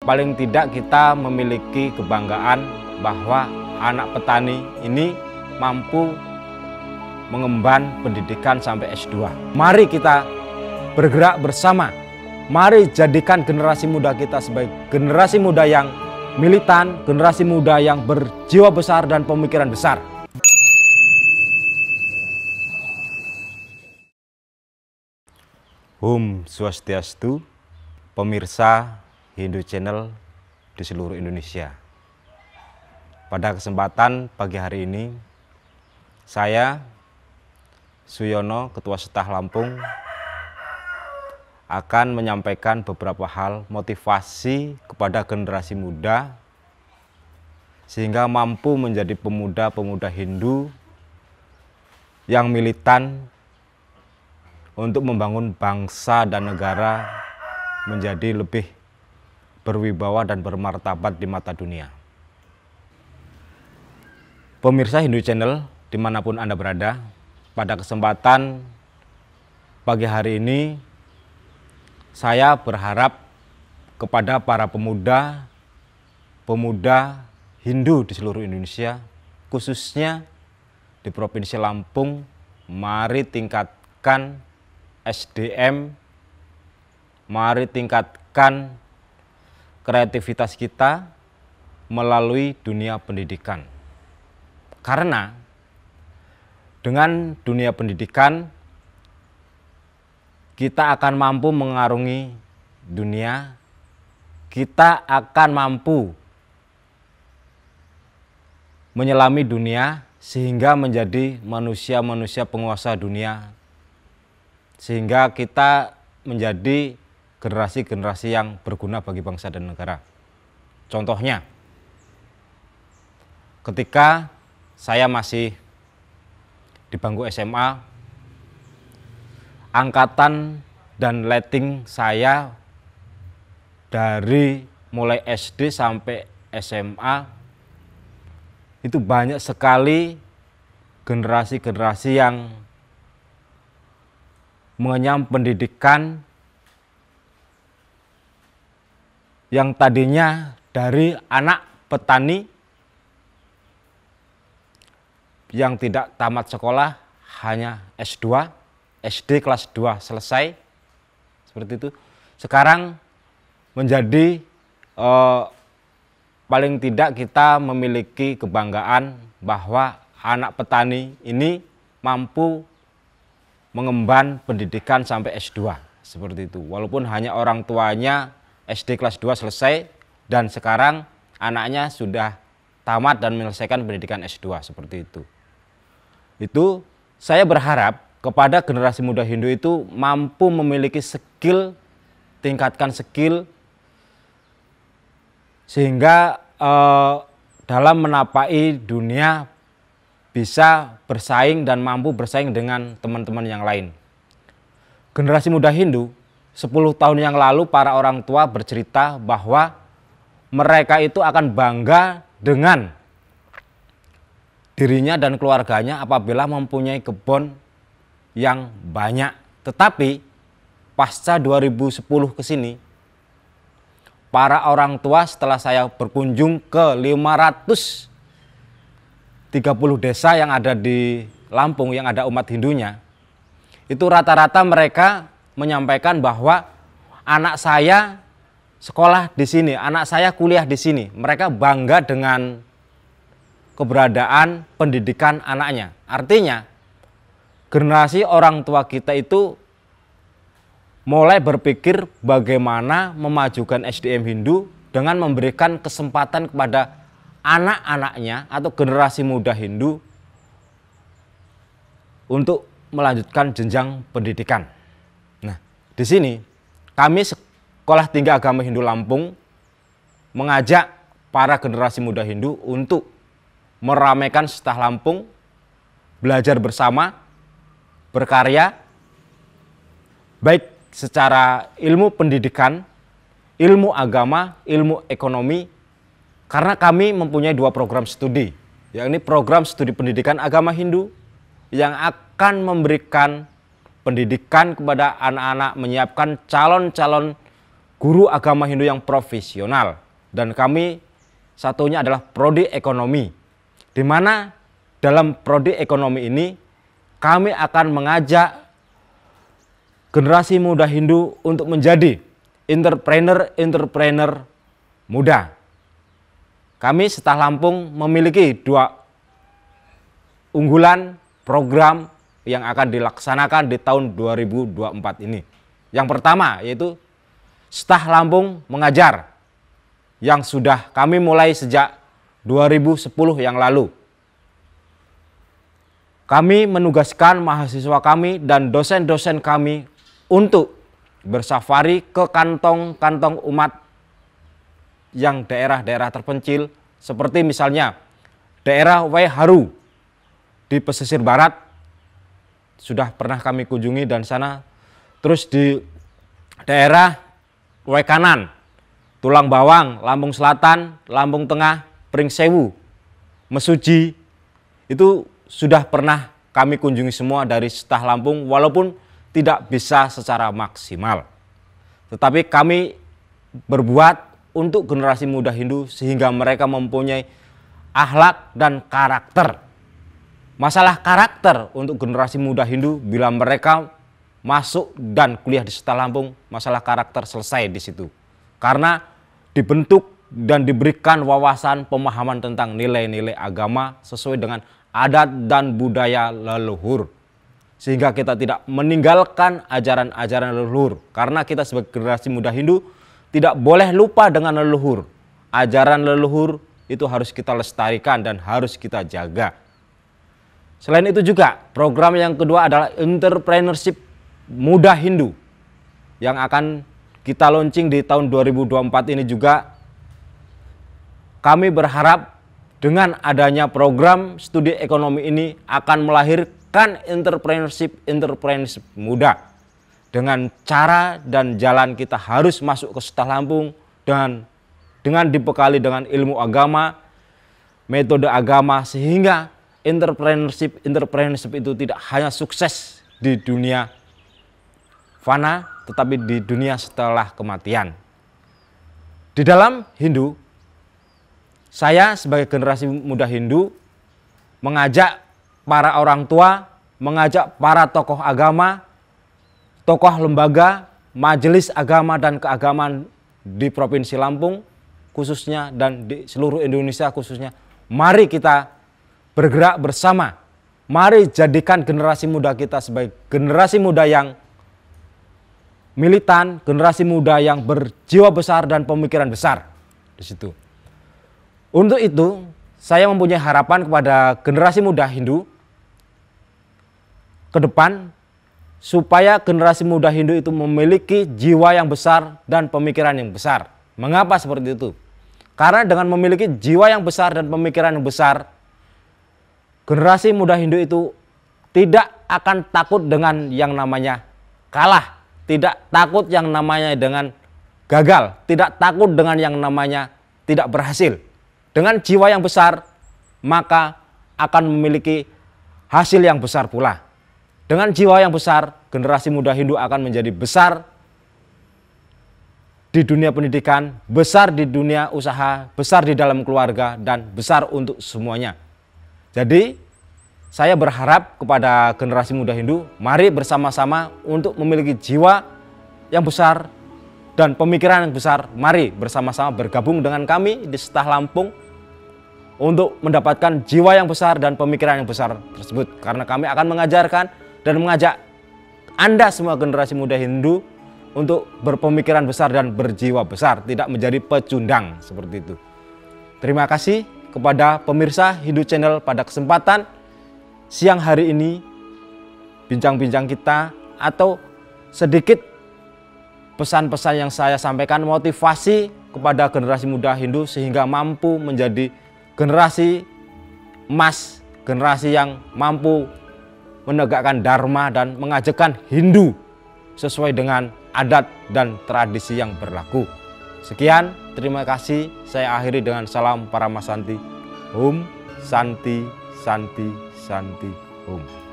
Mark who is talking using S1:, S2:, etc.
S1: paling tidak kita memiliki kebanggaan bahwa anak petani ini mampu mengemban pendidikan sampai S2. Mari kita bergerak bersama. Mari jadikan generasi muda kita sebagai generasi muda yang militan, generasi muda yang berjiwa besar dan pemikiran besar. Om Swastiastu, pemirsa Hindu Channel di seluruh Indonesia. Pada kesempatan pagi hari ini, saya Suyono, Ketua Setah Lampung, akan menyampaikan beberapa hal motivasi kepada generasi muda sehingga mampu menjadi pemuda-pemuda Hindu yang militan untuk membangun bangsa dan negara menjadi lebih berwibawa dan bermartabat di mata dunia. Pemirsa Hindu Channel dimanapun Anda berada, pada kesempatan pagi hari ini saya berharap kepada para pemuda Hindu di seluruh Indonesia, khususnya di Provinsi Lampung, mari tingkatkan SDM, mari tingkatkan kreativitas kita melalui dunia pendidikan. Karena dengan dunia pendidikan kita akan mampu mengarungi dunia, kita akan mampu menyelami dunia sehingga menjadi manusia-manusia penguasa dunia, sehingga kita menjadi generasi-generasi yang berguna bagi bangsa dan negara. Contohnya, ketika saya masih di bangku SMA, angkatan dan letting saya dari mulai SD sampai SMA itu banyak sekali generasi-generasi yang mengenyam pendidikan yang tadinya dari anak petani yang tidak tamat sekolah, hanya S2, SD kelas 2 selesai, seperti itu. Sekarang menjadi paling tidak kita memiliki kebanggaan bahwa anak petani ini mampu mengemban pendidikan sampai S2, seperti itu. Walaupun hanya orang tuanya SD kelas 2 selesai dan sekarang anaknya sudah tamat dan menyelesaikan pendidikan S2, seperti itu. Itu saya berharap kepada generasi muda Hindu itu mampu memiliki skill, tingkatkan skill, sehingga dalam menapai dunia bisa bersaing dan mampu bersaing dengan teman-teman yang lain. Generasi muda Hindu, 10 tahun yang lalu para orang tua bercerita bahwa mereka itu akan bangga dengan dirinya dan keluarganya apabila mempunyai kebun yang banyak. Tetapi pasca 2010 ke sini, para orang tua setelah saya berkunjung ke 530 desa yang ada di Lampung yang ada umat Hindunya, itu rata-rata mereka menyampaikan bahwa anak saya sekolah di sini, anak saya kuliah di sini. Mereka bangga dengan keberadaan pendidikan anaknya. Artinya generasi orang tua kita itu mulai berpikir bagaimana memajukan SDM Hindu dengan memberikan kesempatan kepada anak-anaknya atau generasi muda Hindu untuk melanjutkan jenjang pendidikan. Nah, di sini kami Sekolah Tinggi Agama Hindu Lampung mengajak para generasi muda Hindu untuk meramaikan Setah Lampung, belajar bersama, berkarya, baik secara ilmu pendidikan, ilmu agama, ilmu ekonomi, karena kami mempunyai 2 program studi, yakni program studi pendidikan agama Hindu yang akan memberikan pendidikan kepada anak-anak, menyiapkan calon-calon guru agama Hindu yang profesional, dan kami satunya adalah prodi ekonomi, di mana dalam prodi ekonomi ini kami akan mengajak generasi muda Hindu untuk menjadi entrepreneur muda. Kami Setah Lampung memiliki 2 unggulan program yang akan dilaksanakan di tahun 2024 ini. Yang pertama yaitu Setah Lampung Mengajar, yang sudah kami mulai sejak 2010 yang lalu. Kami menugaskan mahasiswa kami dan dosen-dosen kami untuk bersafari ke kantong-kantong umat yang daerah-daerah terpencil, seperti misalnya daerah Waiharu di pesisir barat, sudah pernah kami kunjungi dan sana. Terus di daerah Waikanan, Tulang Bawang, Lampung Selatan, Lampung Tengah, Pringsewu, Mesuji, itu sudah pernah kami kunjungi semua dari Setah Lampung, walaupun tidak bisa secara maksimal. Tetapi kami berbuat untuk generasi muda Hindu sehingga mereka mempunyai akhlak dan karakter. Masalah karakter untuk generasi muda Hindu, bila mereka masuk dan kuliah di Setah Lampung, masalah karakter selesai di situ. Karena dibentuk dan diberikan wawasan pemahaman tentang nilai-nilai agama sesuai dengan adat dan budaya leluhur. Sehingga kita tidak meninggalkan ajaran-ajaran leluhur. Karena kita sebagai generasi muda Hindu tidak boleh lupa dengan leluhur. Ajaran leluhur itu harus kita lestarikan dan harus kita jaga. Selain itu juga program yang kedua adalah entrepreneurship muda Hindu yang akan kita launching di tahun 2024 ini juga. Kami berharap dengan adanya program studi ekonomi ini akan melahirkan entrepreneurship muda. Dengan cara dan jalan kita harus masuk ke Setah Lampung dan dengan dibekali dengan ilmu agama, metode agama, sehingga entrepreneurship itu tidak hanya sukses di dunia fana, tetapi di dunia setelah kematian. Di dalam Hindu, saya sebagai generasi muda Hindu mengajak para orang tua, mengajak para tokoh agama, tokoh lembaga, majelis agama dan keagamaan di Provinsi Lampung khususnya dan di seluruh Indonesia khususnya, mari kita bergerak bersama. Mari jadikan generasi muda kita sebagai generasi muda yang militan, generasi muda yang berjiwa besar dan pemikiran besar di situ. Untuk itu, saya mempunyai harapan kepada generasi muda Hindu ke depan, supaya generasi muda Hindu itu memiliki jiwa yang besar dan pemikiran yang besar. Mengapa seperti itu? Karena dengan memiliki jiwa yang besar dan pemikiran yang besar, generasi muda Hindu itu tidak akan takut dengan yang namanya kalah, tidak takut yang namanya dengan gagal, tidak takut dengan yang namanya tidak berhasil. Dengan jiwa yang besar, maka akan memiliki hasil yang besar pula. Dengan jiwa yang besar, generasi muda Hindu akan menjadi besar di dunia pendidikan, besar di dunia usaha, besar di dalam keluarga, dan besar untuk semuanya. Jadi, saya berharap kepada generasi muda Hindu, mari bersama-sama untuk memiliki jiwa yang besar dan pemikiran yang besar. Mari bersama-sama bergabung dengan kami di Setah Lampung untuk mendapatkan jiwa yang besar dan pemikiran yang besar tersebut. Karena kami akan mengajarkan dan mengajak Anda semua generasi muda Hindu untuk berpemikiran besar dan berjiwa besar, tidak menjadi pecundang seperti itu. Terima kasih kepada pemirsa Hindu Channel pada kesempatan siang hari ini, bincang-bincang kita atau sedikit pesan-pesan yang saya sampaikan, motivasi kepada generasi muda Hindu sehingga mampu menjadi generasi emas, generasi yang mampu menegakkan dharma dan mengajarkan Hindu sesuai dengan adat dan tradisi yang berlaku. Sekian, terima kasih. Saya akhiri dengan salam Paramasanti. Om Santi Santi Santi Om.